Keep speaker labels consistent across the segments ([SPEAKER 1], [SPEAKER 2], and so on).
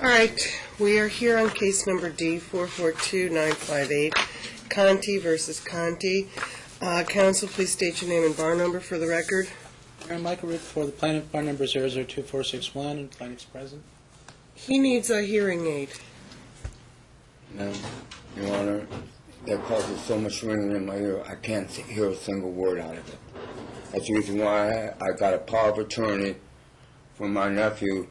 [SPEAKER 1] All right, we are here on case number D442958, Conte versus Conte. Counsel, please state your name and bar number for the record.
[SPEAKER 2] Aaron Michael Root for the plaintiff, bar number 002461, and plaintiff's present.
[SPEAKER 1] He needs a hearing aid.
[SPEAKER 3] No, Your Honor, that causes so much ringing in my ear, I can't hear a single word out of it. That's the reason why I got a power of attorney from my nephew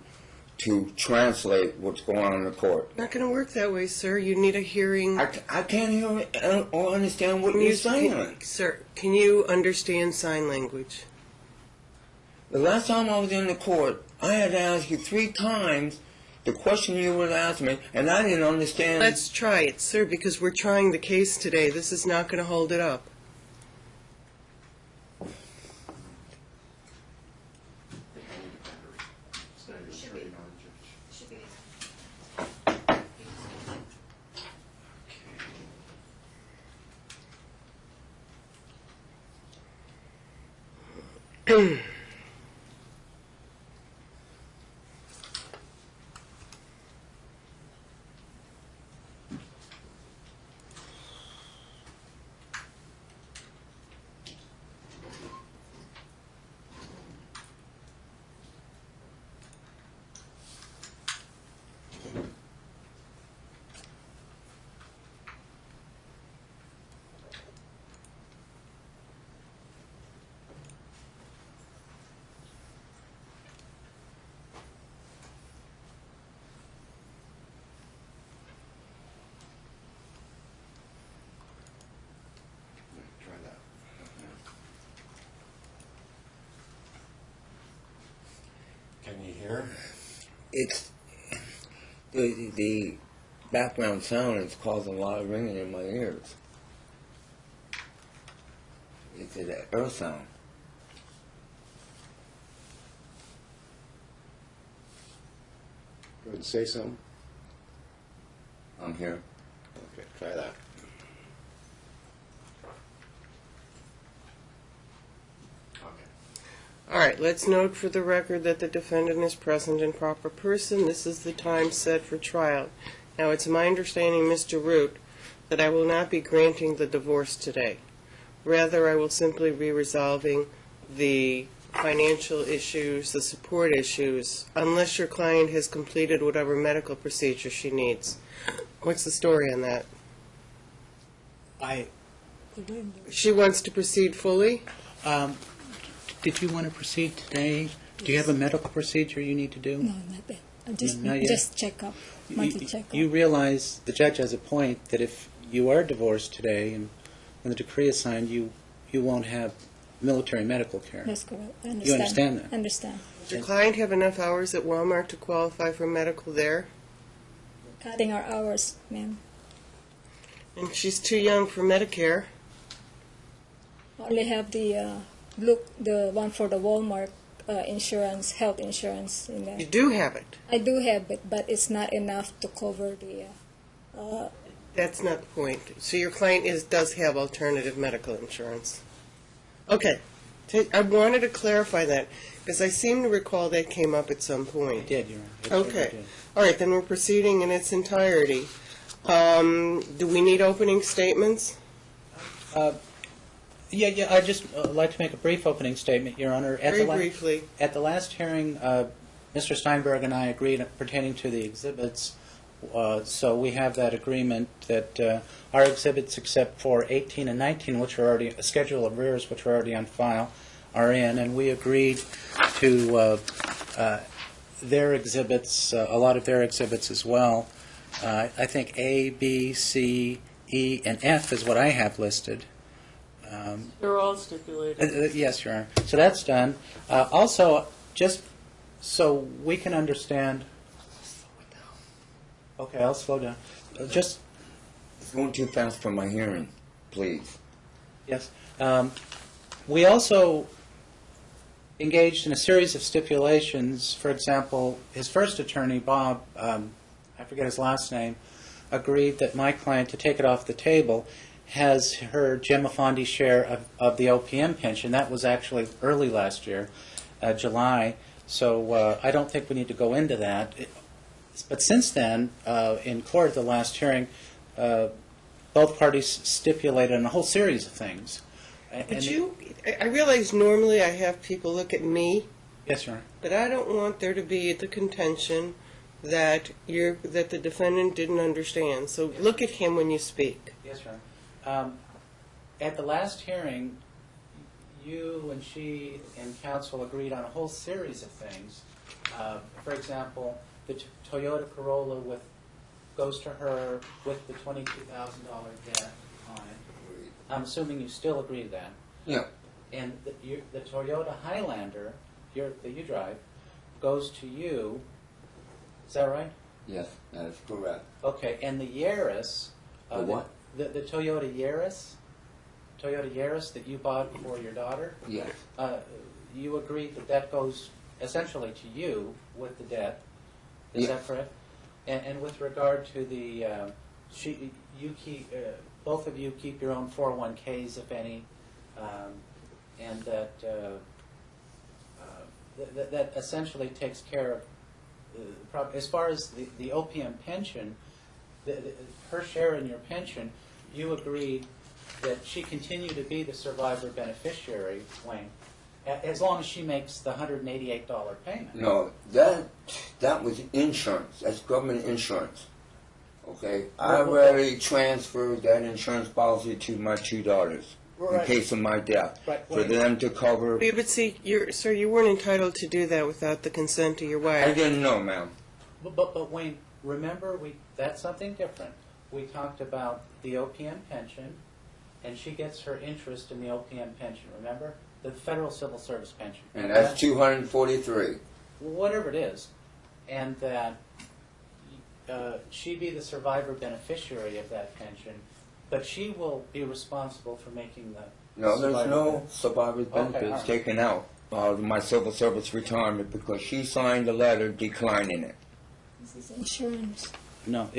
[SPEAKER 3] to translate what's going on in the court.
[SPEAKER 1] Not going to work that way, sir. You need a hearing.
[SPEAKER 3] I can't hear or understand what you're saying.
[SPEAKER 1] Sir, can you understand sign language?
[SPEAKER 3] The last time I was in the court, I had to ask you 3 times the question you would ask me, and I didn't understand.
[SPEAKER 1] Let's try it, sir, because we're trying the case today. This is not going to hold it up.
[SPEAKER 4] Can you hear?
[SPEAKER 3] It's the background sound is causing a lot of ringing in my ears. It's an air sound.
[SPEAKER 4] Go ahead and say something.
[SPEAKER 3] I'm here.
[SPEAKER 4] Okay, try that.
[SPEAKER 1] All right, let's note for the record that the defendant is present in proper person. This is the time set for trial. Now, it's my understanding, Mr. Root, that I will not be granting the divorce today. Rather, I will simply be resolving the financial issues, the support issues, unless your client has completed whatever medical procedure she needs. What's the story on that? She wants to proceed fully?
[SPEAKER 2] Did you want to proceed today? Do you have a medical procedure you need to do?
[SPEAKER 5] No, not that. Just check up, monthly check up.
[SPEAKER 2] You realize the judge has a point that if you are divorced today and when the decree is signed, you won't have military medical care.
[SPEAKER 5] That's correct. I understand.
[SPEAKER 2] You understand that?
[SPEAKER 5] Understand.
[SPEAKER 1] Does your client have enough hours at Walmart to qualify for medical there?
[SPEAKER 5] Cutting our hours, ma'am.
[SPEAKER 1] And she's too young for Medicare.
[SPEAKER 5] Only have the one for the Walmart insurance, health insurance in there.
[SPEAKER 1] You do have it.
[SPEAKER 5] I do have it, but it's not enough to cover the.
[SPEAKER 1] That's not the point. So your client does have alternative medical insurance. Okay. I wanted to clarify that because I seem to recall that came up at some point.
[SPEAKER 2] It did, Your Honor.
[SPEAKER 1] Okay. All right, then we're proceeding in its entirety. Do we need opening statements?
[SPEAKER 2] Yeah, I'd just like to make a brief opening statement, Your Honor.
[SPEAKER 1] Very briefly.
[SPEAKER 2] At the last hearing, Mr. Steinberg and I agreed pertaining to the exhibits, so we have that agreement that our exhibits, except for 18 and 19, which are already a schedule of rears, which are already on file, are in, and we agreed to their exhibits, a lot of their exhibits as well. I think A, B, C, E, and F is what I have listed.
[SPEAKER 1] They're all stipulated.
[SPEAKER 2] Yes, Your Honor. So that's done. Also, just so we can understand. Okay, I'll slow down. Just.
[SPEAKER 3] It's going too fast for my hearing, please.
[SPEAKER 2] Yes. We also engaged in a series of stipulations. For example, his first attorney, Bob, I forget his last name, agreed that my client, to take it off the table, has her Gemma Fondi's share of the OPM pension. That was actually early last year, July. So I don't think we need to go into that. But since then, in court at the last hearing, both parties stipulated on a whole series of things.
[SPEAKER 1] But I realize normally I have people look at me,
[SPEAKER 2] Yes, Your Honor.
[SPEAKER 1] but I don't want there to be the contention that that the defendant didn't understand. So look at him when you speak.
[SPEAKER 2] Yes, Your Honor. At the last hearing, you and she and counsel agreed on a whole series of things. For example, the Toyota Corolla goes to her with the $22,000 debt on it. I'm assuming you still agree to that.
[SPEAKER 3] Yeah.
[SPEAKER 2] And the Toyota Highlander that you drive goes to you. Is that right?
[SPEAKER 3] Yes, that is correct.
[SPEAKER 2] Okay. And the Yaris.
[SPEAKER 3] The what?
[SPEAKER 2] The Toyota Yaris. Toyota Yaris that you bought for your daughter.
[SPEAKER 3] Yes.
[SPEAKER 2] You agreed that goes essentially to you with the debt. Is that correct? And with regard to the, both of you keep your own 401ks, if any, and that essentially takes care of, as far as the OPM pension, her share in your pension, you agreed that she continue to be the survivor beneficiary, Wayne, as long as she makes the $188 payment.
[SPEAKER 3] No, that was insurance. That's government insurance. Okay? I already transferred that insurance policy to my two daughters in case of my death.
[SPEAKER 2] Right.
[SPEAKER 3] For them to cover.
[SPEAKER 1] Yeah, but see, sir, you weren't entitled to do that without the consent of your wife.
[SPEAKER 3] I didn't know, ma'am.
[SPEAKER 2] But Wayne, remember, that's something different. We talked about the OPM pension, and she gets her interest in the OPM pension, remember? The Federal Civil Service pension.
[SPEAKER 3] And that's $243.
[SPEAKER 2] Whatever it is. And that she be the survivor beneficiary of that pension, but she will be responsible for making the
[SPEAKER 3] No, there's no survivor benefits
[SPEAKER 2] right.
[SPEAKER 3] taken out of my civil service retirement because she signed a letter declining it.
[SPEAKER 5] This is insurance.
[SPEAKER 2] No,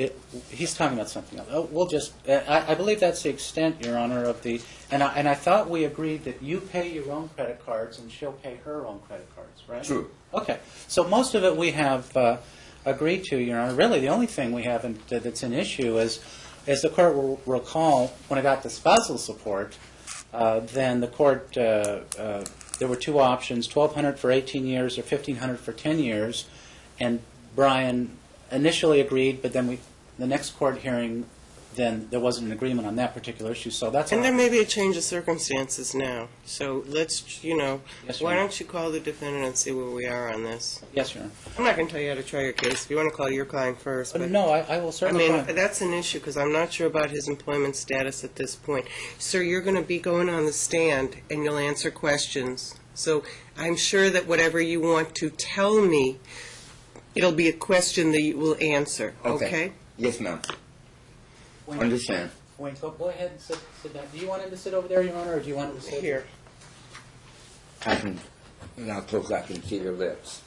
[SPEAKER 2] he's talking about something else. We'll just, I believe that's the extent, Your Honor, of the, and I thought we agreed that you pay your own credit cards and she'll pay her own credit cards, right?
[SPEAKER 3] True.
[SPEAKER 2] Okay. So most of it we have agreed to, Your Honor. Really, the only thing we haven't that's an issue is, as the court will recall, when I got the spousal support, then the court, there were two options, $1,200 for 18 years or $1,500 for 10 years, and Brian initially agreed, but then the next court hearing, then there wasn't an agreement on that particular issue, so that's all.
[SPEAKER 1] And there may be a change of circumstances now. So let's,
[SPEAKER 2] Yes, Your
[SPEAKER 1] why
[SPEAKER 2] Honor.
[SPEAKER 1] don't you call the defendant and see where we are on this?
[SPEAKER 2] Yes, Your Honor.
[SPEAKER 1] I'm not going to tell you how to try your case. If you want to call your client first. But
[SPEAKER 2] No, I will
[SPEAKER 1] I
[SPEAKER 2] certainly.
[SPEAKER 1] mean,
[SPEAKER 2] try.
[SPEAKER 1] that's an issue because I'm not sure about his employment status at this point. Sir, you're going to be going on the stand and you'll answer questions. So I'm sure that whatever you want to tell me, it'll be a question that you will answer, okay?
[SPEAKER 3] Yes, ma'am.
[SPEAKER 2] Wayne,
[SPEAKER 3] Understand.
[SPEAKER 2] Wayne, go ahead and sit down. Do you want him to sit over there, Your Honor, or do you want him to sit
[SPEAKER 1] Here.
[SPEAKER 3] I can, now close I can see your lips.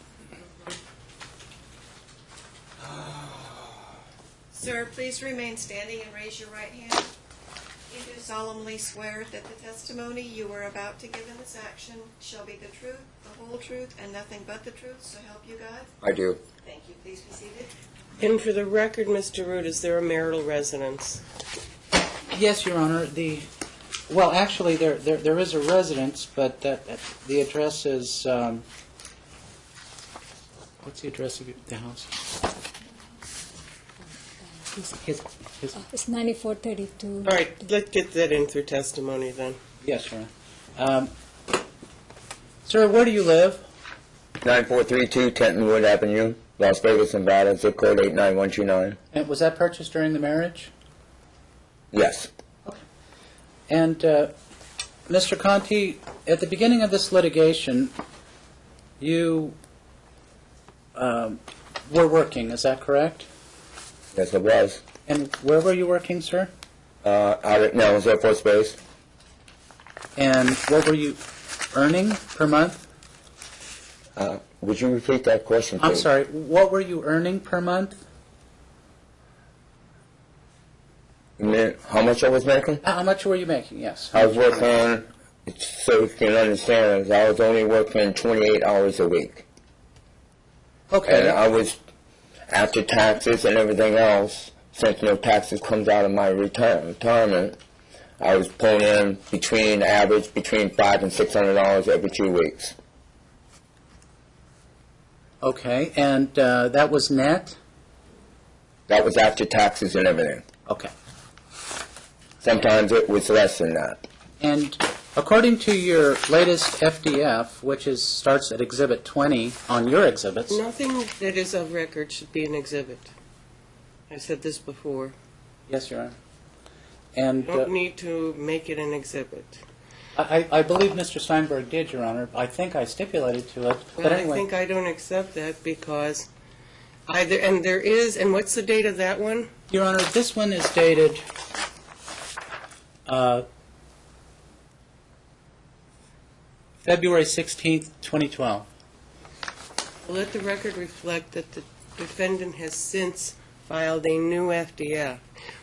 [SPEAKER 6] Sir, please remain standing and raise your right hand. You do solemnly swear that the testimony you are about to give in this action shall be the truth, the whole truth, and nothing but the truth, so help you God?
[SPEAKER 3] I do.
[SPEAKER 6] Thank you. Please be seated.
[SPEAKER 1] And for the record, Mr. Root, is there a marital residence?
[SPEAKER 2] Yes, Your Honor. Well, actually, there is a residence, but the address is. What's the address of the house? His.
[SPEAKER 5] It's 9432.
[SPEAKER 1] All right, let's get that in through testimony then.
[SPEAKER 2] Yes, Your Honor. Sir, where do you live?
[SPEAKER 3] 9432 Tentonwood Avenue, Las Vegas, Nevada, zip code 89129.
[SPEAKER 2] And was that purchased during the marriage?
[SPEAKER 3] Yes.
[SPEAKER 2] And Mr. Conte, at the beginning of this litigation, you were working. Is that correct?
[SPEAKER 3] Yes, it was.
[SPEAKER 2] And where were you working, sir?
[SPEAKER 3] Out at Nellis Air Force Base.
[SPEAKER 2] And what were you earning per month?
[SPEAKER 3] Would you repeat that question, please?
[SPEAKER 2] I'm sorry. What were you earning per month?
[SPEAKER 3] How much I was making?
[SPEAKER 2] How much were you making? Yes.
[SPEAKER 3] I was working, so you can understand, I was only working 28 hours a week.
[SPEAKER 2] Okay.
[SPEAKER 3] And after taxes and everything else, since no taxes comes out of my retirement, I was pulling in between $500 and $600 every 2 weeks.
[SPEAKER 2] Okay, and that was net?
[SPEAKER 3] That was after taxes and everything.
[SPEAKER 2] Okay.
[SPEAKER 3] Sometimes it was less than that.
[SPEAKER 2] And according to your latest FDF, which starts at Exhibit 20 on your exhibits,
[SPEAKER 1] Nothing that is of record should be an exhibit. I said this before.
[SPEAKER 2] yes, Your Honor. And
[SPEAKER 1] You don't need to make it an exhibit.
[SPEAKER 2] I believe Mr. Steinberg did, Your Honor. I think I stipulated to it. But
[SPEAKER 1] Well,
[SPEAKER 2] anyway,
[SPEAKER 1] I think I don't accept that because there is, and what's the date of that one?
[SPEAKER 2] Your Honor, this one is dated February 16th, 2012.
[SPEAKER 1] Let the record reflect that the defendant has since filed a new FDF,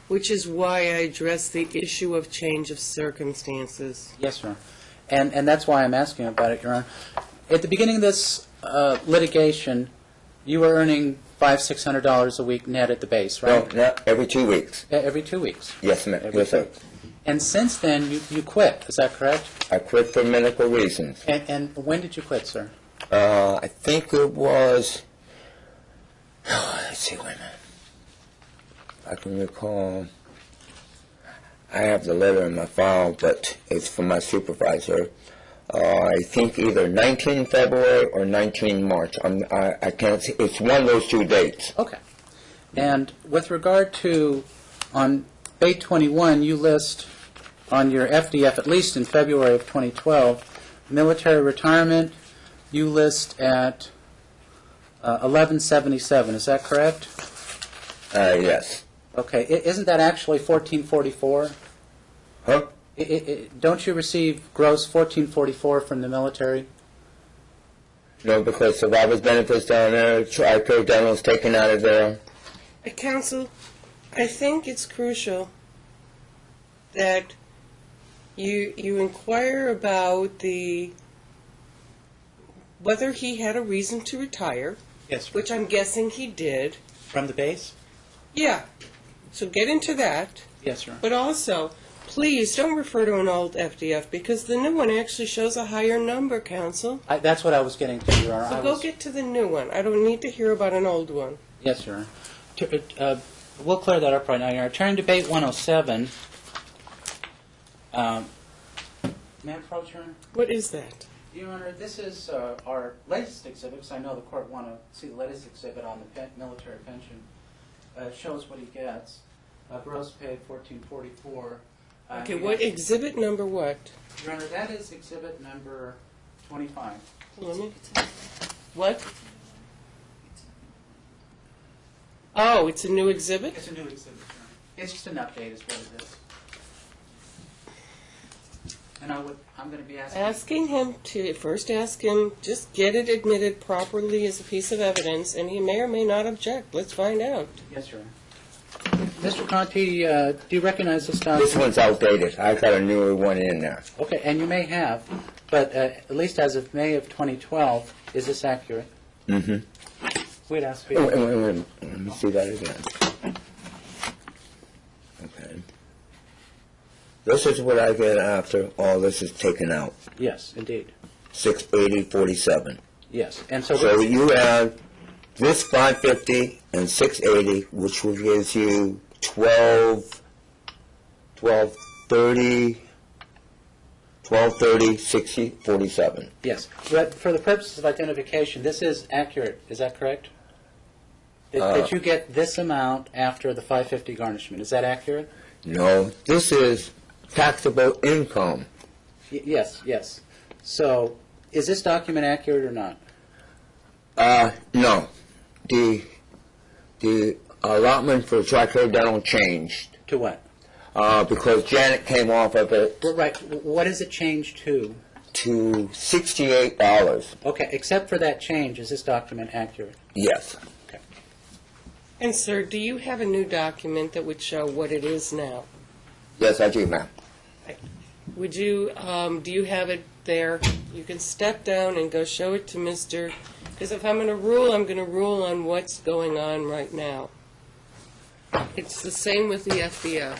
[SPEAKER 1] which is why I addressed the issue of change of circumstances.
[SPEAKER 2] Yes, Your Honor. And that's why I'm asking about it, Your Honor. At the beginning of this litigation, you were earning $500-600 a week net at the base, right?
[SPEAKER 3] No, every 2 weeks.
[SPEAKER 2] Every 2 weeks.
[SPEAKER 3] Yes, ma'am.
[SPEAKER 2] Every
[SPEAKER 3] Yes, sir.
[SPEAKER 2] 2 weeks. And since then, you quit, is that correct?
[SPEAKER 3] I quit for medical reasons.
[SPEAKER 2] And when did you quit, sir?
[SPEAKER 3] I think it was, let's see, wait a minute. I can recall, I have the letter in my file, but it's from my supervisor. I think either 19 February or 19 March. I can't see, it's one of those 2 dates.
[SPEAKER 2] Okay. And with regard to, on page 21, you list on your FDF, at least in February of 2012, military retirement, you list at 1177. Is that correct?
[SPEAKER 3] Yes.
[SPEAKER 2] Okay. Isn't that actually 1444?
[SPEAKER 3] Huh?
[SPEAKER 2] Don't you receive gross 1444 from the military?
[SPEAKER 3] No, because survivor's benefits down there, tri-care dental is taken out of there.
[SPEAKER 1] Counsel, I think it's crucial that you inquire about whether he had a reason to retire,
[SPEAKER 2] Yes.
[SPEAKER 1] which I'm guessing he did.
[SPEAKER 2] From the base?
[SPEAKER 1] Yeah, so get into that.
[SPEAKER 2] Yes, sir.
[SPEAKER 1] But also, please don't refer to an old FDF because the new one actually shows a higher number, counsel.
[SPEAKER 2] That's what I was getting to, Your Honor.
[SPEAKER 1] So
[SPEAKER 2] I
[SPEAKER 1] go
[SPEAKER 2] was-
[SPEAKER 1] get to the new one. I don't need to hear about an old one.
[SPEAKER 2] Yes, Your Honor. We'll clear that up right now, Your Honor. Turning to debate 107. May I approach, Your Honor?
[SPEAKER 1] What is that?
[SPEAKER 2] Your Honor, this is our latest exhibit, because I know the court want to see the latest exhibit on the military pension. Shows what he gets. Gross pay $1444.
[SPEAKER 1] Okay, what exhibit number what?
[SPEAKER 2] Your Honor, that is exhibit number 25.
[SPEAKER 1] Let me. What? Oh, it's a new exhibit?
[SPEAKER 2] It's a new exhibit, Your Honor. It's just an update is what it is. And I'm going to be
[SPEAKER 1] Asking him to, first ask him, just get it admitted properly as a piece of evidence, and he may or may not object. Let's find out.
[SPEAKER 2] Yes, Your Honor. Mr. Conte, do you recognize this document?
[SPEAKER 3] This one's outdated. I got a newer one in there.
[SPEAKER 2] Okay, and you may have, but at least as of May of 2012, is this accurate?
[SPEAKER 3] Mm-hmm.
[SPEAKER 2] We'd ask
[SPEAKER 3] Wait,
[SPEAKER 2] for
[SPEAKER 3] wait, wait, wait. Let me see that again. Okay. This is what I get after all this is taken out.
[SPEAKER 2] Yes, indeed.
[SPEAKER 3] 680.47.
[SPEAKER 2] Yes, and so,
[SPEAKER 3] So you add this 550 and 680, which will give you 1230, 60, 47.
[SPEAKER 2] yes, but for the purposes of identification, this is accurate. Is that correct? That you get this amount after the 550 garnishment. Is that accurate?
[SPEAKER 3] No, this is taxable income.
[SPEAKER 2] Yes, yes. So, is this document accurate or not?
[SPEAKER 3] No. The allotment for tri-care dental changed
[SPEAKER 2] To what?
[SPEAKER 3] because Janet came off of it
[SPEAKER 2] Right. What does it change to?
[SPEAKER 3] to $68.
[SPEAKER 2] Okay, except for that change, is this document accurate?
[SPEAKER 3] Yes.
[SPEAKER 2] Okay.
[SPEAKER 1] And sir, do you have a new document that would show what it is now?
[SPEAKER 3] Yes, I do, ma'am.
[SPEAKER 1] Would you, do you have it there? You can step down and go show it to Mr. Because if I'm going to rule, I'm going to rule on what's going on right now. It's the same with the FDF.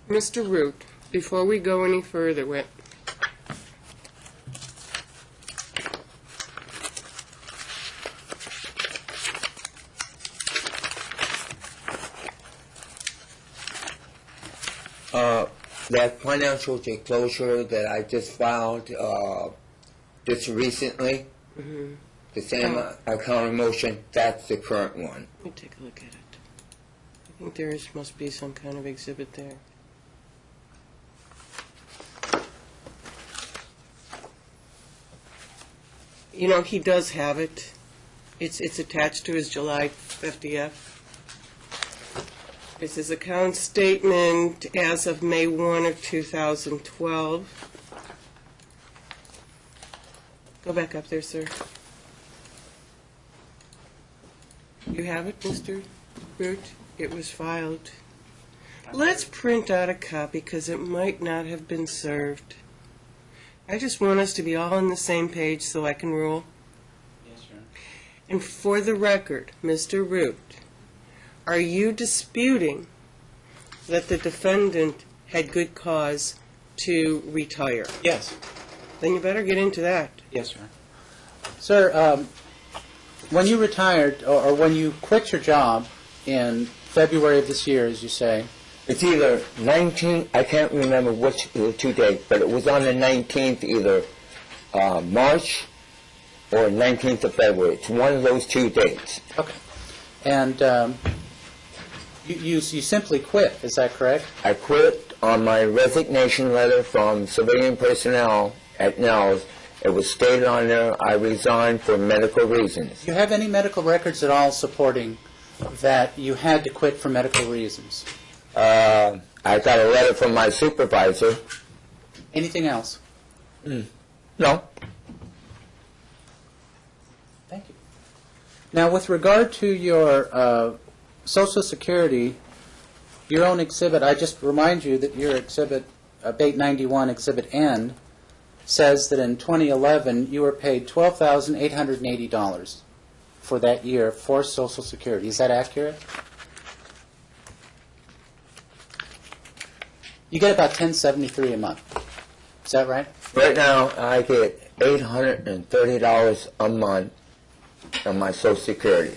[SPEAKER 1] Mr. Root, before we go any further with
[SPEAKER 3] that financial disclosure that I just filed just recently, the same account motion, that's the current one.
[SPEAKER 1] Let me take a look at it. I think there must be some kind of exhibit there. You know, he does have it. It's attached to his July FDF. It's his account statement as of May 1 of 2012. Go back up there, sir. You have it, Mr. Root? It was filed. Let's print out a copy because it might not have been served. I just want us to be all on the same page so I can rule.
[SPEAKER 2] Yes, sir.
[SPEAKER 1] And for the record, Mr. Root, are you disputing that the defendant had good cause to retire?
[SPEAKER 2] Yes.
[SPEAKER 1] Then you better get into that.
[SPEAKER 2] Yes, sir. Sir, when you retired, or when you quit your job in February of this year, as you say,
[SPEAKER 3] It's either 19, I can't remember which the two dates, but it was on the 19th, either March or 19th of February. It's one of those two dates.
[SPEAKER 2] okay, and you simply quit, is that correct?
[SPEAKER 3] I quit on my resignation letter from civilian personnel at Nels. It was stated on there, I resigned for medical reasons.
[SPEAKER 2] Do you have any medical records at all supporting that you had to quit for medical reasons?
[SPEAKER 3] I got a letter from my supervisor.
[SPEAKER 2] Anything else?
[SPEAKER 3] No.
[SPEAKER 2] Thank you. Now, with regard to your Social Security, your own exhibit, I just remind you that your exhibit, Bait 91, Exhibit N, says that in 2011 you were paid $12,880 for that year for Social Security. Is that accurate? You get about $10.73 a month. Is that right?
[SPEAKER 3] Right now, I get $830 a month on my Social Security.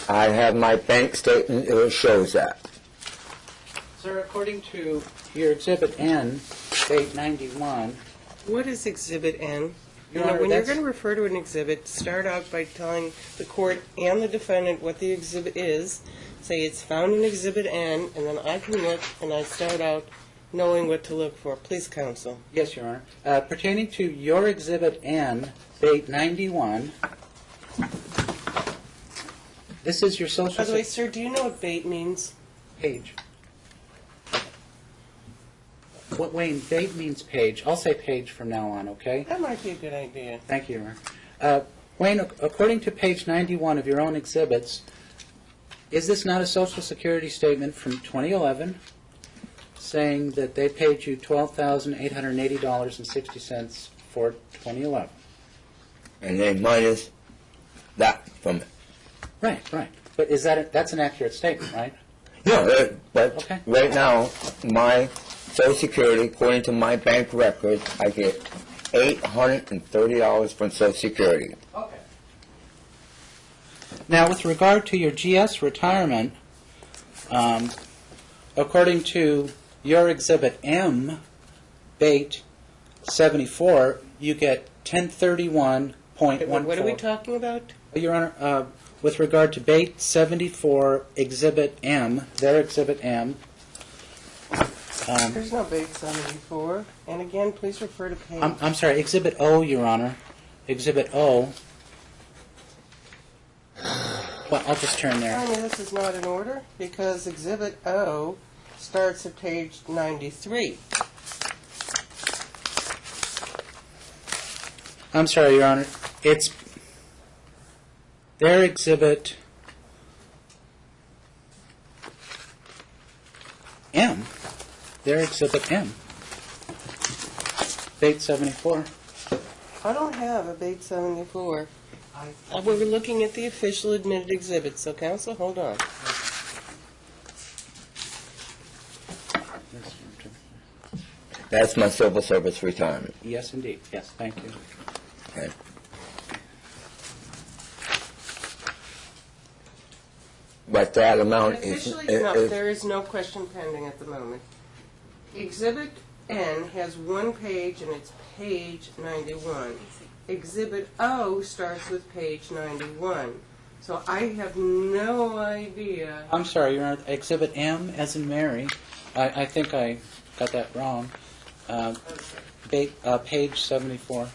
[SPEAKER 3] I have my bank statement, it shows that.
[SPEAKER 2] Sir, according to your Exhibit N, Bait 91,
[SPEAKER 1] What is Exhibit N?
[SPEAKER 2] Your Honor,
[SPEAKER 1] When you're
[SPEAKER 2] that's-
[SPEAKER 1] going to refer to an exhibit, start out by telling the court and the defendant what the exhibit is. Say it's found in Exhibit N, and then I can look, and I start out knowing what to look for. Please, counsel.
[SPEAKER 2] yes, Your Honor, pertaining to your Exhibit N, Bait 91, this is your Social
[SPEAKER 1] By the way,
[SPEAKER 2] Security
[SPEAKER 1] sir, do you know what bait means?
[SPEAKER 2] page. What, Wayne, bait means page. I'll say page from now on, okay?
[SPEAKER 1] That might be a good idea.
[SPEAKER 2] Thank you, Your Honor. Wayne, according to page 91 of your own exhibits, is this not a Social Security statement from 2011 saying that they paid you $12,880.60 for 2011?
[SPEAKER 3] And then minus that from it.
[SPEAKER 2] Right, right. But is that's an accurate statement, right?
[SPEAKER 3] No, but
[SPEAKER 2] Okay.
[SPEAKER 3] right now, my Social Security, according to my bank records, I get $830 from Social Security.
[SPEAKER 2] Okay. Now, with regard to your GS retirement, according to your Exhibit M, Bait 74, you get 1031.14.
[SPEAKER 1] What are we talking about?
[SPEAKER 2] Your Honor, with regard to Bait 74, Exhibit M, their Exhibit M,
[SPEAKER 1] There's no bait 74. And again, please refer to page.
[SPEAKER 2] I'm sorry, Exhibit O, Your Honor, Exhibit O. Well, I'll just turn there.
[SPEAKER 1] I mean, this is not in order because Exhibit O starts at page 93.
[SPEAKER 2] I'm sorry, Your Honor. It's their Exhibit M. Their Exhibit M. Date 74.
[SPEAKER 1] I don't have a Bait 74. We're looking at the official admitted exhibits, so counsel, hold on.
[SPEAKER 3] That's my civil service retirement.
[SPEAKER 2] Yes, indeed. Yes, thank you.
[SPEAKER 3] Okay. But that amount is...
[SPEAKER 1] Officially, no, there is no question pending at the moment. Exhibit N has one page, and it's page 91. Exhibit O starts with page 91. So I have no idea.
[SPEAKER 2] I'm sorry, Your Honor. Exhibit M, as in Mary. I think I got that wrong. Page 74.
[SPEAKER 1] All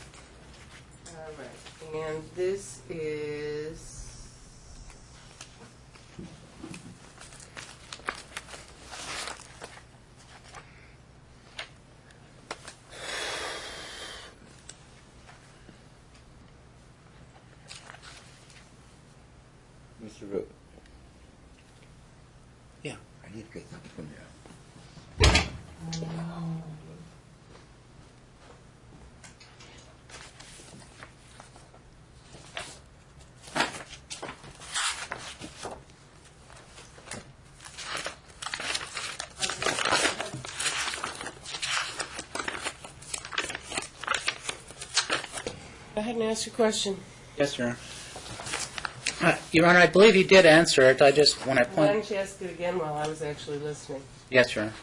[SPEAKER 1] right, and this is...
[SPEAKER 3] Mr. Root.
[SPEAKER 2] Yeah.
[SPEAKER 3] I need to get something from you.
[SPEAKER 1] Go ahead and ask your question.
[SPEAKER 2] Yes, Your Honor. Your Honor, I believe he did answer it. I just, when I
[SPEAKER 1] Why
[SPEAKER 2] point...
[SPEAKER 1] don't you ask it again while I was actually listening?
[SPEAKER 2] Yes, Your Honor.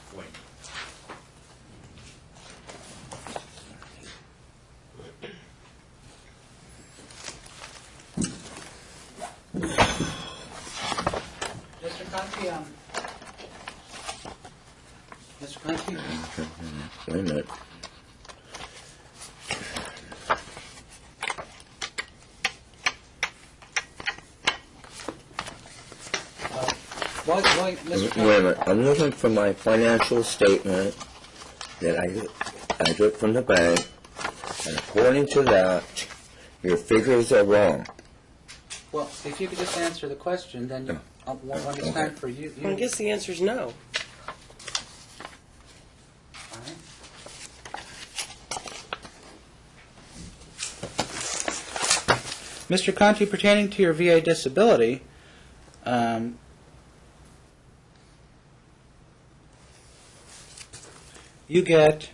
[SPEAKER 2] Mr. Conte, Mr. Conte?
[SPEAKER 3] Wait a minute.
[SPEAKER 2] Wait, Mr.
[SPEAKER 3] Wait
[SPEAKER 2] Conte.
[SPEAKER 3] a minute. I'm looking for my financial statement that I get from the bank, and according to that, your figures are wrong.
[SPEAKER 2] Well, if you could just answer the question, then you, when it's time for you...
[SPEAKER 1] I guess the answer is no.
[SPEAKER 2] All right. Mr. Conte, pertaining to your VA disability, you get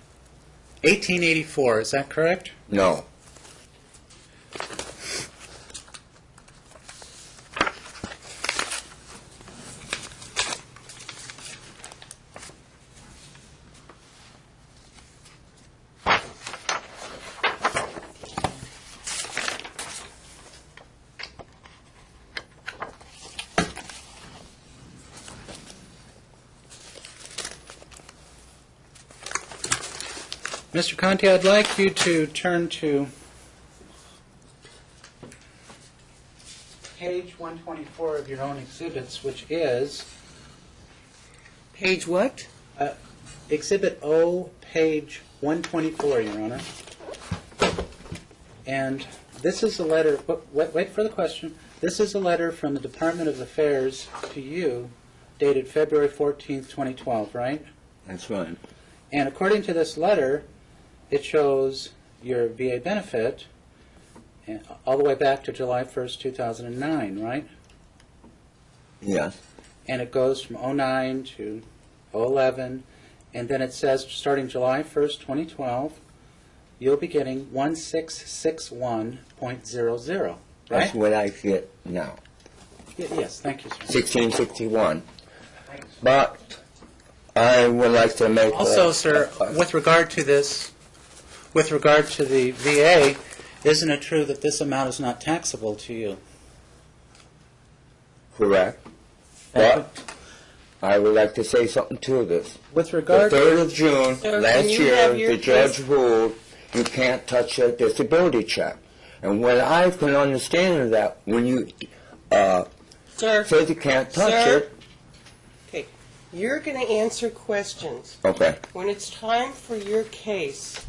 [SPEAKER 2] $18.84, is that correct?
[SPEAKER 3] No.
[SPEAKER 2] Mr. Conte, I'd like you to turn to page 124 of your own exhibits, which is
[SPEAKER 1] Page what?
[SPEAKER 2] Exhibit O, page 124, Your Honor. And this is a letter, wait for the question. This is a letter from the Department of Affairs to you, dated February 14th, 2012, right?
[SPEAKER 3] That's right.
[SPEAKER 2] And according to this letter, it shows your VA benefit all the way back to July 1st, 2009, right?
[SPEAKER 3] Yes.
[SPEAKER 2] And it goes from 09 to 011, and then it says starting July 1st, 2012, you'll be getting 1661.00, right?
[SPEAKER 3] That's what I get now.
[SPEAKER 2] Yes, thank you, sir.
[SPEAKER 3] 1661. But I would like to make...
[SPEAKER 2] Also, sir, with regard to this, with regard to the VA, isn't it true that this amount is not taxable to you?
[SPEAKER 3] Correct.
[SPEAKER 2] Thank you.
[SPEAKER 3] But I would like to say something to this.
[SPEAKER 2] With
[SPEAKER 3] The
[SPEAKER 2] regard
[SPEAKER 3] 3rd of June,
[SPEAKER 1] Sir,
[SPEAKER 3] last
[SPEAKER 1] can you
[SPEAKER 3] year,
[SPEAKER 1] have your
[SPEAKER 3] the judge ruled you can't touch a disability check. And what I can understand of that, when you
[SPEAKER 1] Sir,
[SPEAKER 3] say you can't touch
[SPEAKER 1] Sir?
[SPEAKER 3] it...
[SPEAKER 1] okay, you're going to answer questions.
[SPEAKER 3] Okay.
[SPEAKER 1] When it's time for your case,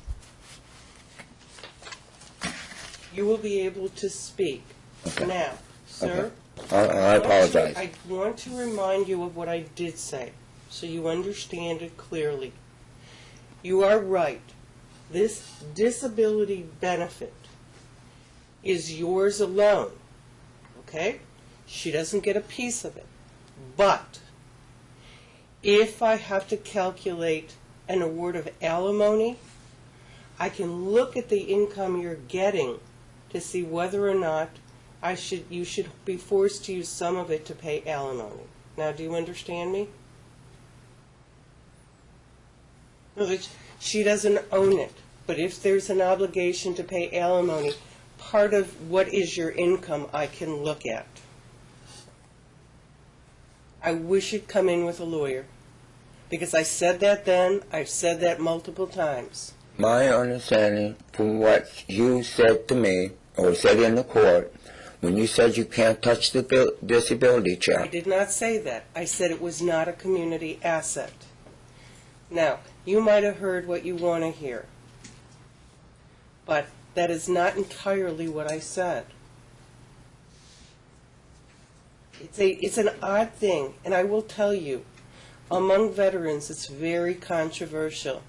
[SPEAKER 1] you will be able to speak.
[SPEAKER 3] Okay.
[SPEAKER 1] Now, sir,
[SPEAKER 3] I apologize.
[SPEAKER 1] I want to remind you of what I did say, so you understand it clearly. You are right. This disability benefit is yours alone, okay? She doesn't get a piece of it. But if I have to calculate an award of alimony, I can look at the income you're getting to see whether or not you should be forced to use some of it to pay alimony. Now, do you understand me? No, she doesn't own it, but if there's an obligation to pay alimony, part of what is your income I can look at. I wish you'd come in with a lawyer, because I said that then, I've said that multiple times.
[SPEAKER 3] My understanding from what you said to me, or said in the court, when you said you can't touch the disability check.
[SPEAKER 1] I did not say that. I said it was not a community asset. Now, you might have heard what you want to hear, but that is not entirely what I said. It's an odd thing, and I will tell you, among veterans it's very controversial.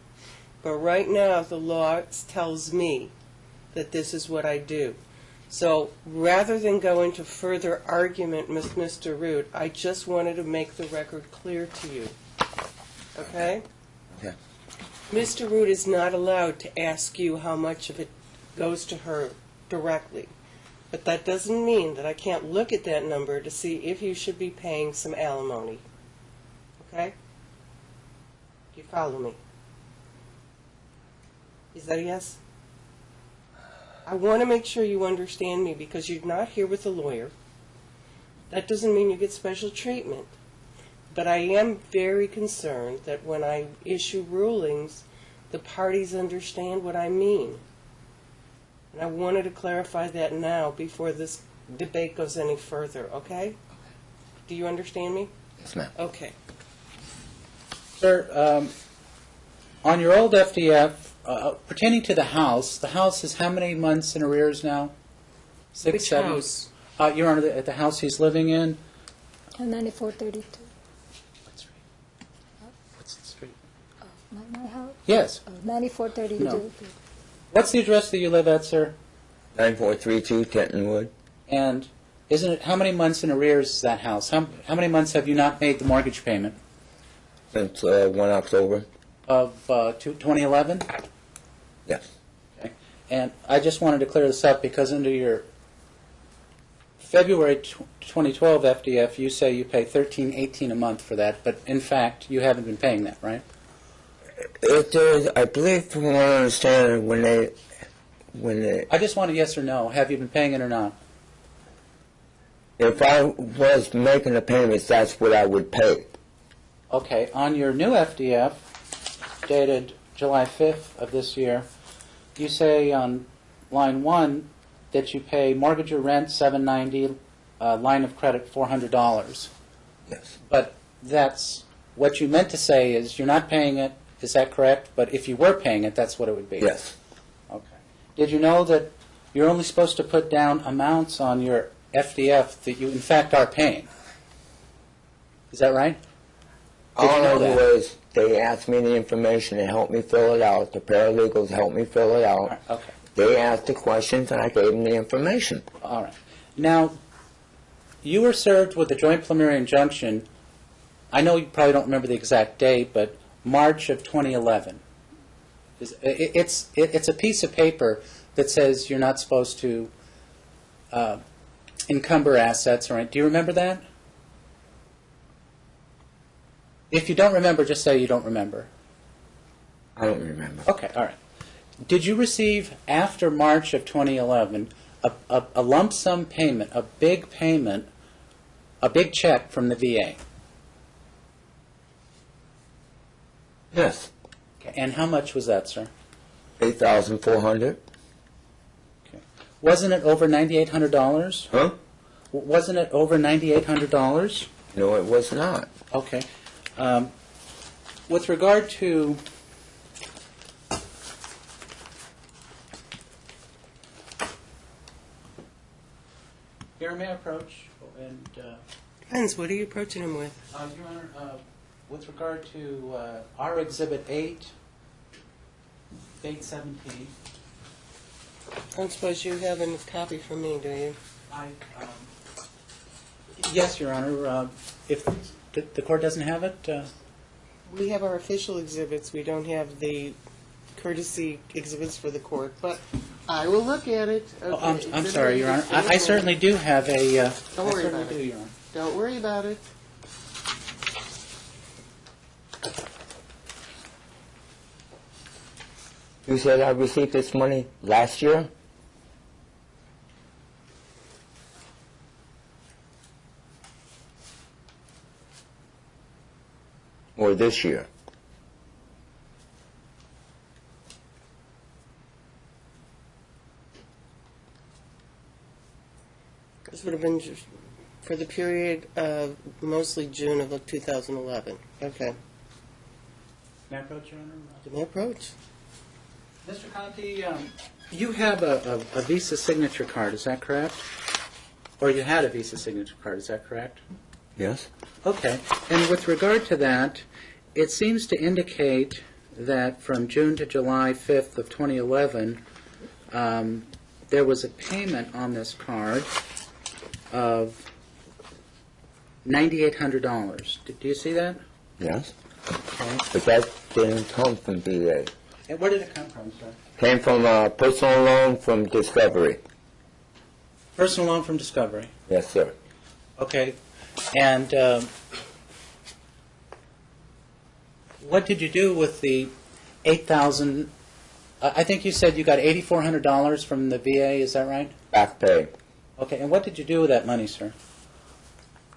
[SPEAKER 1] But right now the law tells me that this is what I do. So rather than go into further argument with Mr. Root, I just wanted to make the record clear to you. Okay?
[SPEAKER 3] Okay.
[SPEAKER 1] Mr. Root is not allowed to ask you how much of it goes to her directly. But that doesn't mean that I can't look at that number to see if you should be paying some alimony. Okay? Do you follow me? Is that a yes? I want to make sure you understand me because you're not here with a lawyer. That doesn't mean you get special treatment. But I am very concerned that when I issue rulings, the parties understand what I mean. And I wanted to clarify that now before this debate goes any further, okay? Do you understand me?
[SPEAKER 3] Yes, ma'am.
[SPEAKER 1] Okay.
[SPEAKER 2] Sir, on your old FDF, pertaining to the house is how many months in arrears now? 6,
[SPEAKER 1] Which
[SPEAKER 2] 7?
[SPEAKER 1] house?
[SPEAKER 2] Your Honor, at the house he's living in?
[SPEAKER 5] 9432.
[SPEAKER 2] What street? What's the street?
[SPEAKER 5] My house?
[SPEAKER 2] Yes.
[SPEAKER 5] 9432.
[SPEAKER 2] No. What's the address that you live at, sir?
[SPEAKER 3] 9432 Tentonwood.
[SPEAKER 2] And isn't it, how many months in arrears is that house? How many months have you not made the mortgage payment?
[SPEAKER 3] Since 1 October.
[SPEAKER 2] Of 2011?
[SPEAKER 3] Yes.
[SPEAKER 2] Okay. And I just wanted to clear this up because under your February 2012 FDF, you say you pay $13.18 a month for that, but in fact, you haven't been paying that, right?
[SPEAKER 3] It is, I believe, from what I understand, when they,
[SPEAKER 2] I just want a yes or no. Have you been paying it or not?
[SPEAKER 3] if I was making the payments, that's what I would pay.
[SPEAKER 2] Okay. On your new FDF, dated July 5th of this year, you say on line 1 that you pay mortgage or rent $790, line of credit $400.
[SPEAKER 3] Yes.
[SPEAKER 2] But that's what you meant to say is you're not paying it. Is that correct? But if you were paying it, that's what it would be.
[SPEAKER 3] Yes.
[SPEAKER 2] Okay. Did you know that you're only supposed to put down amounts on your FDF that you in fact are paying? Is that right? Did
[SPEAKER 3] All
[SPEAKER 2] you know
[SPEAKER 3] I
[SPEAKER 2] that?
[SPEAKER 3] knew was they asked me the information and helped me fill it out. The paralegals helped me fill it out.
[SPEAKER 2] Okay.
[SPEAKER 3] They asked the questions and I gave them the information.
[SPEAKER 2] All right. Now, you were served with a joint preliminary injunction. I know you probably don't remember the exact date, but March of 2011. It's a piece of paper that says you're not supposed to encumber assets. Right? Do you remember that? If you don't remember, just say you don't remember.
[SPEAKER 3] I don't remember.
[SPEAKER 2] Okay, all right. Did you receive, after March of 2011, a lump sum payment, a big check from the VA?
[SPEAKER 3] Yes.
[SPEAKER 2] Okay. And how much was that, sir?
[SPEAKER 3] $8,400.
[SPEAKER 2] Okay. Wasn't it over $9,800?
[SPEAKER 3] Huh?
[SPEAKER 2] Wasn't it over $9,800?
[SPEAKER 3] No, it was not.
[SPEAKER 2] Okay. With regard to here, may I approach? And
[SPEAKER 1] Depends, what are you approaching him with?
[SPEAKER 2] Your Honor, with regard to our Exhibit 8, date 17.
[SPEAKER 1] I don't suppose you have a copy from me, do you?
[SPEAKER 2] Yes, Your Honor. If the court doesn't have it,
[SPEAKER 1] We have our official exhibits. We don't have the courtesy exhibits for the court, but I will look at it.
[SPEAKER 2] I'm
[SPEAKER 1] Exhibit
[SPEAKER 2] sorry, Your Honor. I
[SPEAKER 1] exhibit.
[SPEAKER 2] certainly do have a.
[SPEAKER 1] Don't worry
[SPEAKER 2] I certainly
[SPEAKER 1] about
[SPEAKER 2] do,
[SPEAKER 1] it.
[SPEAKER 2] Your Honor.
[SPEAKER 1] Don't worry about it.
[SPEAKER 3] You said I received this money last year? Or this year?
[SPEAKER 1] This would have been for the period of mostly June of 2011. Okay.
[SPEAKER 2] May I approach, Your Honor?
[SPEAKER 1] Can I approach?
[SPEAKER 2] Mr. Conte, you have a Visa signature card, is that correct? Or you had a Visa signature card, is that correct?
[SPEAKER 3] Yes.
[SPEAKER 2] Okay. And with regard to that, it seems to indicate that from June to July 5th of 2011, there was a payment on this card of $9,800. Do you see that?
[SPEAKER 3] Yes.
[SPEAKER 2] Okay.
[SPEAKER 3] But that didn't come from VA.
[SPEAKER 2] And where did it come from, sir?
[SPEAKER 3] Came from a personal loan from Discovery.
[SPEAKER 2] Personal loan from Discovery.
[SPEAKER 3] Yes, sir.
[SPEAKER 2] Okay. And what did you do with the $8,000? I think you said you got $8,400 from the VA, is that right?
[SPEAKER 3] Back pay.
[SPEAKER 2] Okay. And what did you do with that money, sir?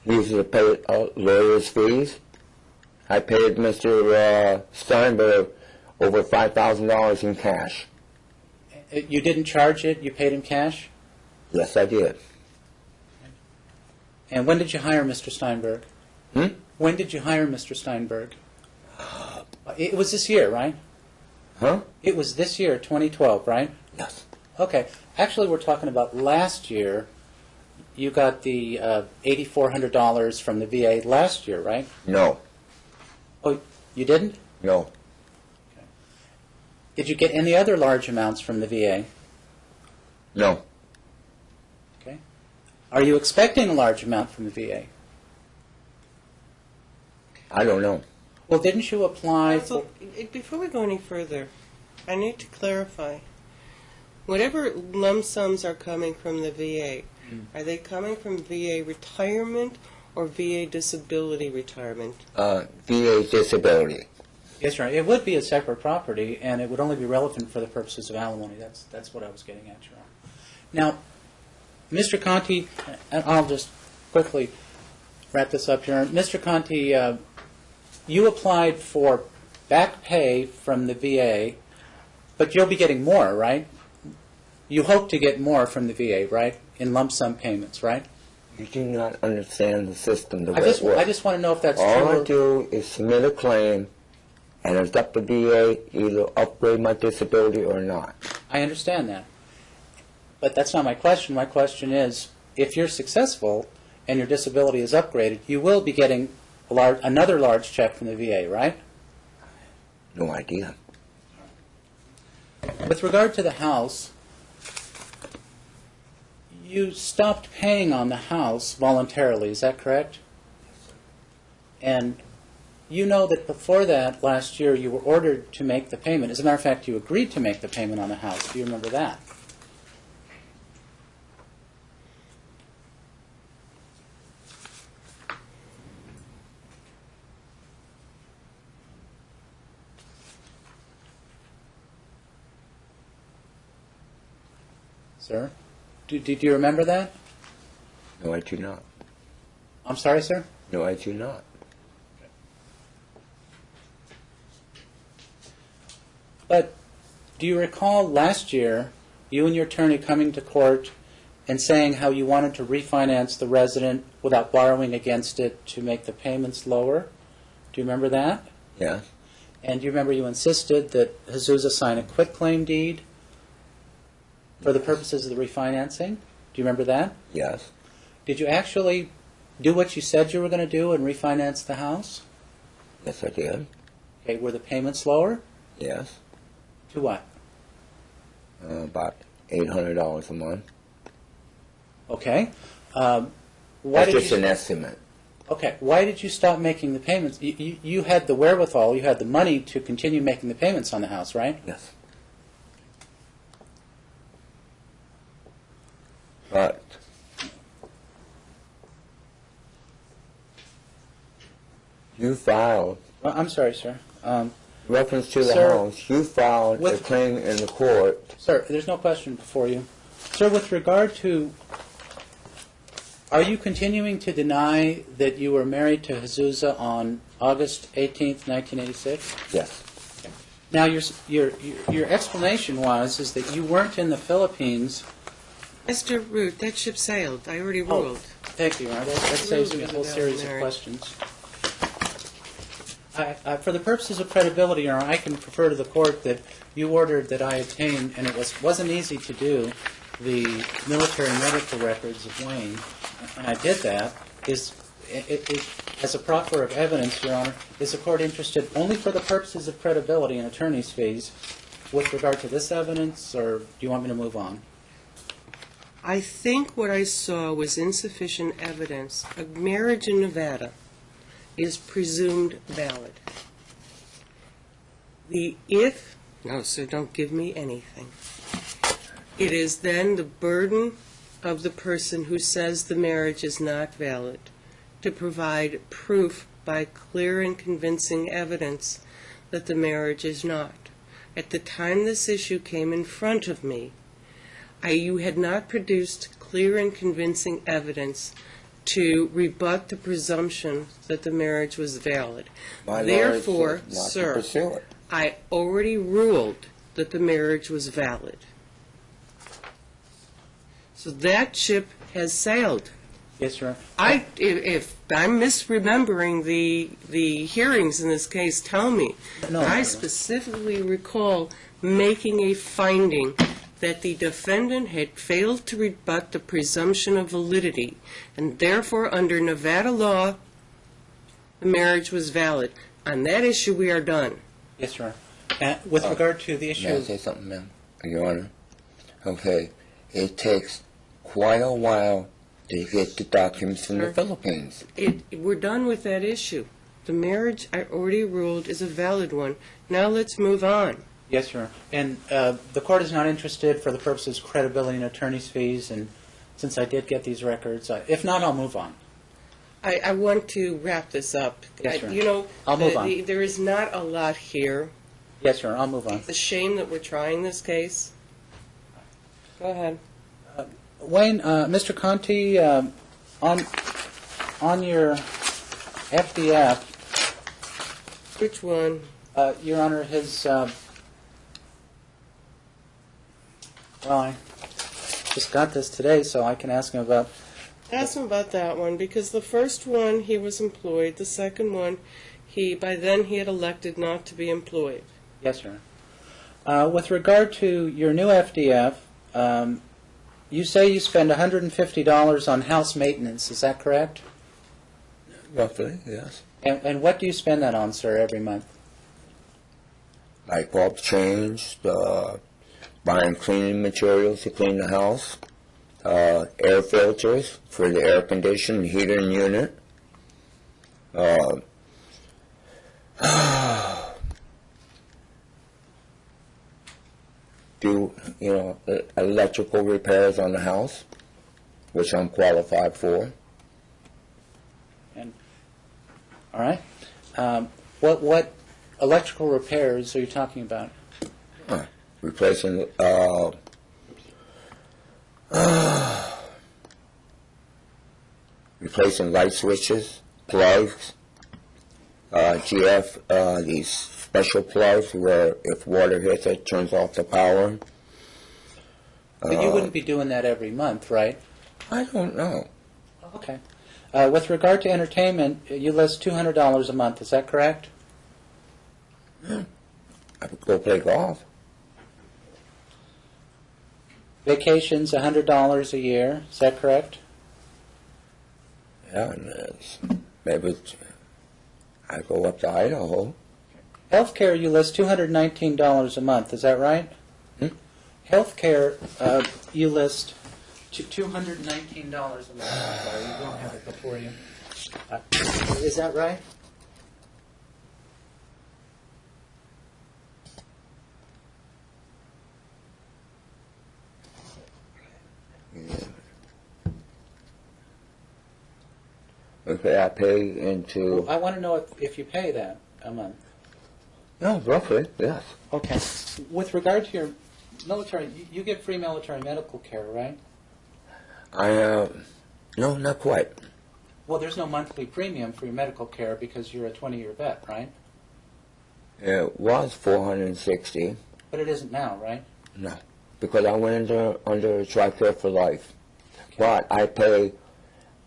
[SPEAKER 3] Used to pay lawyers' fees. I paid Mr. Steinberg over $5,000 in cash.
[SPEAKER 2] You didn't charge it? You paid him cash?
[SPEAKER 3] Yes, I did.
[SPEAKER 2] And when did you hire Mr. Steinberg? When did you hire Mr. Steinberg? It was this year, right?
[SPEAKER 3] Huh?
[SPEAKER 2] It was this year, 2012, right?
[SPEAKER 3] Yes.
[SPEAKER 2] Okay. Actually, we're talking about last year. You got the $8,400 from the VA last year, right?
[SPEAKER 3] No.
[SPEAKER 2] Oh, you didn't?
[SPEAKER 3] No.
[SPEAKER 2] Did you get any other large amounts from the VA?
[SPEAKER 3] No.
[SPEAKER 2] Okay. Are you expecting a large amount from the VA?
[SPEAKER 3] I don't know.
[SPEAKER 2] Well, didn't you apply for...
[SPEAKER 1] So, before we go any further, I need to clarify. Whatever lump sums are coming from the VA, are they coming from VA retirement or VA disability retirement?
[SPEAKER 3] VA disability.
[SPEAKER 2] Yes, right. It would be a separate property, and it would only be relevant for the purposes of alimony. That's what I was getting at, Your Honor. Now, Mr. Conte, and I'll just quickly wrap this up here. Mr. Conte, you applied for back pay from the VA, but you'll be getting more, right? You hope to get more from the VA, right, in lump sum payments, right?
[SPEAKER 3] You do not understand the system the way
[SPEAKER 2] I
[SPEAKER 3] it works.
[SPEAKER 2] just want to know if that's
[SPEAKER 3] All
[SPEAKER 2] true.
[SPEAKER 3] I do is submit a claim, and it's up to VA either upgrade my disability or not.
[SPEAKER 2] I understand that. But that's not my question. My question is, if you're successful and your disability is upgraded, you will be getting another large check from the VA, right?
[SPEAKER 3] No idea.
[SPEAKER 2] With regard to the house, you stopped paying on the house voluntarily, is that correct? And you know that before that, last year, you were ordered to make the payment. As a matter of fact, you agreed to make the payment on the house. Do you remember that? Sir? Did you remember that?
[SPEAKER 3] No, I do not.
[SPEAKER 2] I'm sorry, sir?
[SPEAKER 3] No, I do not.
[SPEAKER 2] But do you recall last year, you and your attorney coming to court and saying how you wanted to refinance the resident without borrowing against it to make the payments lower? Do you remember that?
[SPEAKER 3] Yes.
[SPEAKER 2] And do you remember you insisted that Jesus sign a quitclaim deed for the purposes of the refinancing? Do you remember that?
[SPEAKER 3] Yes.
[SPEAKER 2] Did you actually do what you said you were going to do and refinance the house?
[SPEAKER 3] Yes, I did.
[SPEAKER 2] Okay, were the payments lower?
[SPEAKER 3] Yes.
[SPEAKER 2] To what?
[SPEAKER 3] About $800 a month.
[SPEAKER 2] Okay. Why
[SPEAKER 3] That's
[SPEAKER 2] did
[SPEAKER 3] just
[SPEAKER 2] you,
[SPEAKER 3] an estimate.
[SPEAKER 2] okay. Why did you stop making the payments? You had the wherewithal, you had the money to continue making the payments on the house, right?
[SPEAKER 3] Yes. But you filed,
[SPEAKER 2] Well, I'm sorry, sir.
[SPEAKER 3] reference to the
[SPEAKER 2] Sir,
[SPEAKER 3] house, you filed a
[SPEAKER 2] with-
[SPEAKER 3] claim in the court.
[SPEAKER 2] Sir, there's no question before you. Sir, with regard to, are you continuing to deny that you were married to Jesus on August 18th, 1986?
[SPEAKER 3] Yes.
[SPEAKER 2] Now, your explanation is that you weren't in the Philippines.
[SPEAKER 1] Mr. Root, that ship sailed. I already
[SPEAKER 2] Oh.
[SPEAKER 1] ruled.
[SPEAKER 2] Thank you, Your Honor. That saves me a whole series of
[SPEAKER 1] Married.
[SPEAKER 2] questions. For the purposes of credibility, Your Honor, I can prefer to the court that you ordered that I obtain, and it wasn't easy to do, the military medical records of Wayne, and I did that, as a proffer of evidence, Your Honor. Is the court interested only for the purposes of credibility and attorney's fees with regard to this evidence, or do you want me to move on?
[SPEAKER 1] I think what I saw was insufficient evidence. A marriage in Nevada is presumed valid. No, sir, don't give me anything. It is then the burden of the person who says the marriage is not valid to provide proof by clear and convincing evidence that the marriage is not. At the time this issue came in front of me, you had not produced clear and convincing evidence to rebut the presumption that the marriage was valid.
[SPEAKER 3] My lawyer
[SPEAKER 1] Therefore,
[SPEAKER 3] said not to
[SPEAKER 1] sir,
[SPEAKER 3] pursue it.
[SPEAKER 1] I already ruled that the marriage was valid. So that ship has sailed.
[SPEAKER 2] Yes, Your Honor.
[SPEAKER 1] If I'm misremembering the hearings in this case, tell me.
[SPEAKER 2] No,
[SPEAKER 1] But I
[SPEAKER 2] no.
[SPEAKER 1] specifically recall making a finding that the defendant had failed to rebut the presumption of validity, and therefore, under Nevada law, the marriage was valid. On that issue, we are done.
[SPEAKER 2] Yes, Your Honor. With regard to the
[SPEAKER 3] May I
[SPEAKER 2] issue,
[SPEAKER 3] say something, ma'am? Your Honor? Okay. It takes quite a while to get the documents from the
[SPEAKER 1] Sure.
[SPEAKER 3] Philippines.
[SPEAKER 1] We're done with that issue. The marriage, I already ruled, is a valid one. Now let's move on.
[SPEAKER 2] yes, Your Honor. And the court is not interested for the purposes of credibility and attorney's fees, and since I did get these records, if not, I'll move on.
[SPEAKER 1] I want to wrap this up.
[SPEAKER 2] Yes, Your Honor.
[SPEAKER 1] You know,
[SPEAKER 2] I'll move on.
[SPEAKER 1] there is not a lot here.
[SPEAKER 2] Yes, Your Honor, I'll move on.
[SPEAKER 1] It's a shame that we're trying this case. Go ahead.
[SPEAKER 2] Wayne, Mr. Conte, on your FDF,
[SPEAKER 1] Which one?
[SPEAKER 2] Your Honor, well, I just got this today, so I can ask him about.
[SPEAKER 1] Ask him about that one, because the first one, he was employed. The second one, by then he had elected not to be employed.
[SPEAKER 2] Yes, Your Honor. With regard to your new FDF, you say you spend $150 on house maintenance. Is that correct?
[SPEAKER 3] Roughly, yes.
[SPEAKER 2] And what do you spend that on, sir, every month?
[SPEAKER 3] Light bulb change, buying cleaning materials to clean the house, air filters for the air conditioning heating unit, do, electrical repairs on the house, which I'm qualified for.
[SPEAKER 2] All right. What electrical repairs are you talking about?
[SPEAKER 3] Replacing replacing light switches, plugs, GF, these special plugs where if water hits it, turns off the power.
[SPEAKER 2] But you wouldn't be doing that every month, right?
[SPEAKER 3] I don't know.
[SPEAKER 2] Okay. With regard to entertainment, you list $200 a month. Is that correct?
[SPEAKER 3] I could go play golf.
[SPEAKER 2] Vacations, $100 a year. Is that correct?
[SPEAKER 3] Yeah, and maybe I go up to Idaho.
[SPEAKER 2] Healthcare, you list $219 a month. Is that right? Health care, you list $219 a month. I'm sorry, you don't have it before you. Is that right?
[SPEAKER 3] Okay, I pay into...
[SPEAKER 2] I want to know if you pay that a month.
[SPEAKER 3] No, roughly, yes.
[SPEAKER 2] Okay. With regard to your military, you get free military medical care, right?
[SPEAKER 3] No, not quite.
[SPEAKER 2] Well, there's no monthly premium for your medical care because you're a 20-year vet, right?
[SPEAKER 3] It was $460.
[SPEAKER 2] But it isn't now, right?
[SPEAKER 3] No, because I went under TRICARE for life.
[SPEAKER 2] Okay.
[SPEAKER 3] But I pay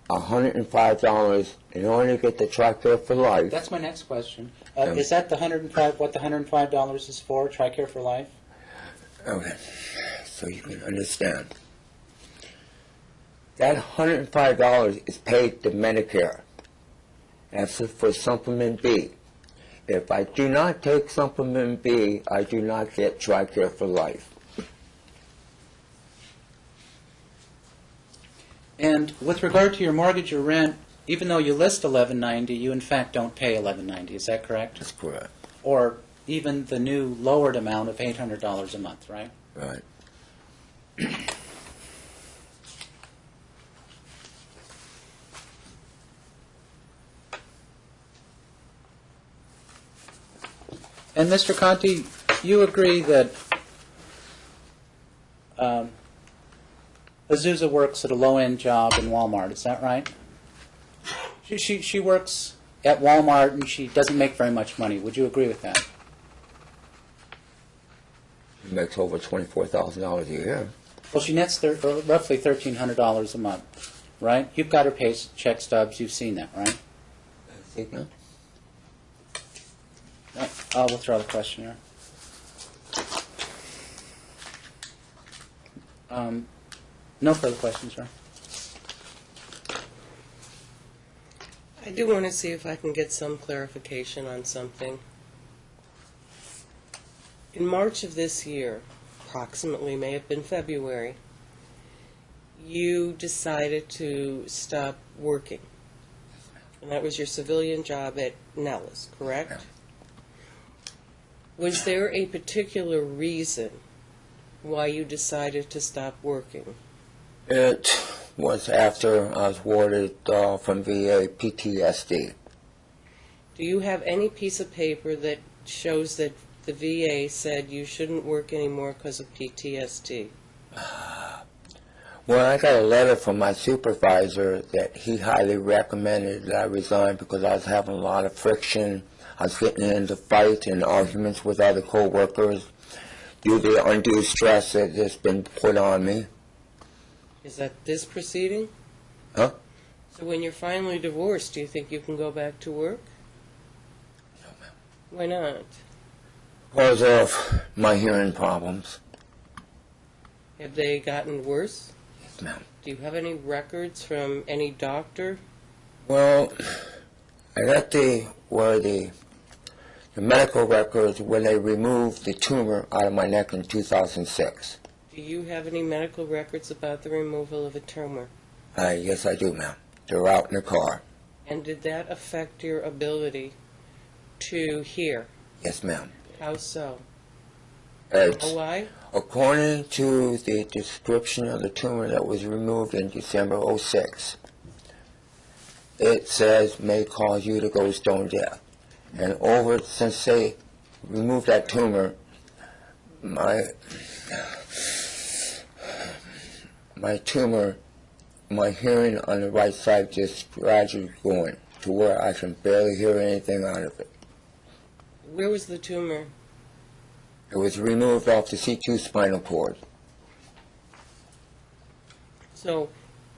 [SPEAKER 3] $105 in order to get the TRICARE for life.
[SPEAKER 2] That's my next question. Is that the $105? What the $105 is for? TRICARE for life?
[SPEAKER 3] Okay, so you can understand. That $105 is paid to Medicare. That's for supplement B. If I do not take supplement B, I do not get TRICARE for life.
[SPEAKER 2] And with regard to your mortgage or rent, even though you list $1190, you in fact don't pay $1190. Is that correct?
[SPEAKER 3] That's correct.
[SPEAKER 2] Or even the new lowered amount of $800 a month, right?
[SPEAKER 3] Right.
[SPEAKER 2] And Mr. Conte, you agree that Azusa works at a low-end job in Walmart, is that right? She works at Walmart and she doesn't make very much money. Would you agree with that?
[SPEAKER 3] She makes over $24,000 a year.
[SPEAKER 2] Well, she nets roughly $1,300 a month, right? You've got her paycheck stubs. You've seen that, right?
[SPEAKER 3] I think no.
[SPEAKER 2] I'll withdraw the question here. No further questions, sir.
[SPEAKER 1] I do want to see if I can get some clarification on something. In March of this year, approximately, may have been February, you decided to stop working. And that was your civilian job at Nellis, correct?
[SPEAKER 3] Yeah.
[SPEAKER 1] Was there a particular reason why you decided to stop working?
[SPEAKER 3] It was after I was warded from VA PTSD.
[SPEAKER 1] Do you have any piece of paper that shows that the VA said you shouldn't work anymore because of PTSD?
[SPEAKER 3] Well, I got a letter from my supervisor that he highly recommended that I resign because I was having a lot of friction. I was getting into fights and arguments with other co-workers due to the undue stress that has been put on me.
[SPEAKER 1] Is that this proceeding?
[SPEAKER 3] Huh?
[SPEAKER 1] So when you're finally divorced, do you think you can go back to work?
[SPEAKER 3] No, ma'am.
[SPEAKER 1] Why not?
[SPEAKER 3] Because of my hearing problems.
[SPEAKER 1] Have they gotten worse?
[SPEAKER 3] Yes, ma'am.
[SPEAKER 1] Do you have any records from any doctor?
[SPEAKER 3] Well, I got the medical records when they removed the tumor out of my neck in 2006.
[SPEAKER 1] Do you have any medical records about the removal of a tumor?
[SPEAKER 3] Yes, I do, ma'am. They're out in the car.
[SPEAKER 1] And did that affect your ability to hear?
[SPEAKER 3] Yes, ma'am.
[SPEAKER 1] How so?
[SPEAKER 3] It's,
[SPEAKER 1] Why?
[SPEAKER 3] according to the description of the tumor that was removed in December '06, it says may cause you to go stone deaf. And since they removed that tumor, my tumor, my hearing on the right side just gradually going to where I can barely hear anything out of it.
[SPEAKER 1] Where was the tumor?
[SPEAKER 3] It was removed off the C2 spinal cord.
[SPEAKER 1] So,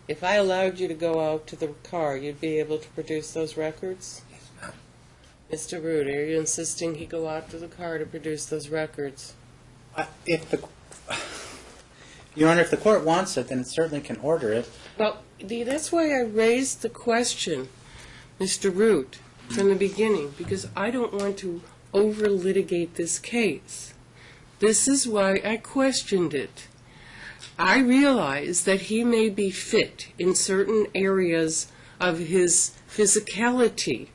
[SPEAKER 1] if I allowed you to go out to the car, you'd be able to produce those records?
[SPEAKER 3] Yes, ma'am.
[SPEAKER 1] Mr. Root, are you insisting he go out to the car to produce those records?
[SPEAKER 2] Your Honor, if the court wants it, then it certainly can order it.
[SPEAKER 1] Well, that's why I raised the question, Mr. Root, from the beginning, because I don't want to over-litigate this case. This is why I questioned it. I realize that he may be fit in certain areas of his physicality,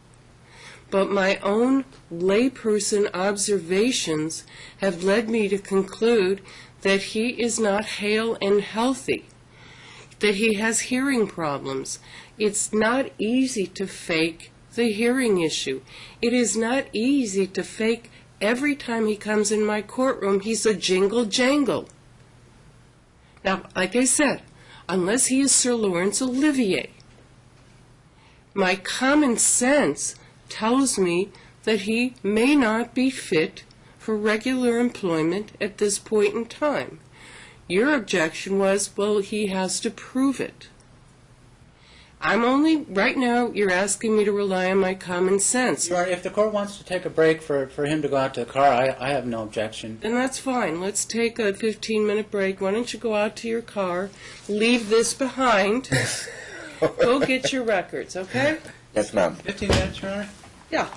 [SPEAKER 1] but my own layperson observations have led me to conclude that he is not hale and healthy, that he has hearing problems. It's not easy to fake the hearing issue. It is not easy to fake every time he comes in my courtroom he's a jingle jangle. Now, like I said, unless he is Sir Lawrence Olivier, my common sense tells me that he may not be fit for regular employment at this point in time. Your objection was, well, he has to prove it. I'm only, right now, you're asking me to rely on my common sense.
[SPEAKER 2] Your Honor, if the court wants to take a break for him to go out to the car, I have no objection.
[SPEAKER 1] Then that's fine. Let's take a 15-minute break. Why don't you go out to your car, leave this behind, go get your records, okay?
[SPEAKER 3] Yes, ma'am.
[SPEAKER 2] 15 minutes, Your Honor?
[SPEAKER 1] Yeah.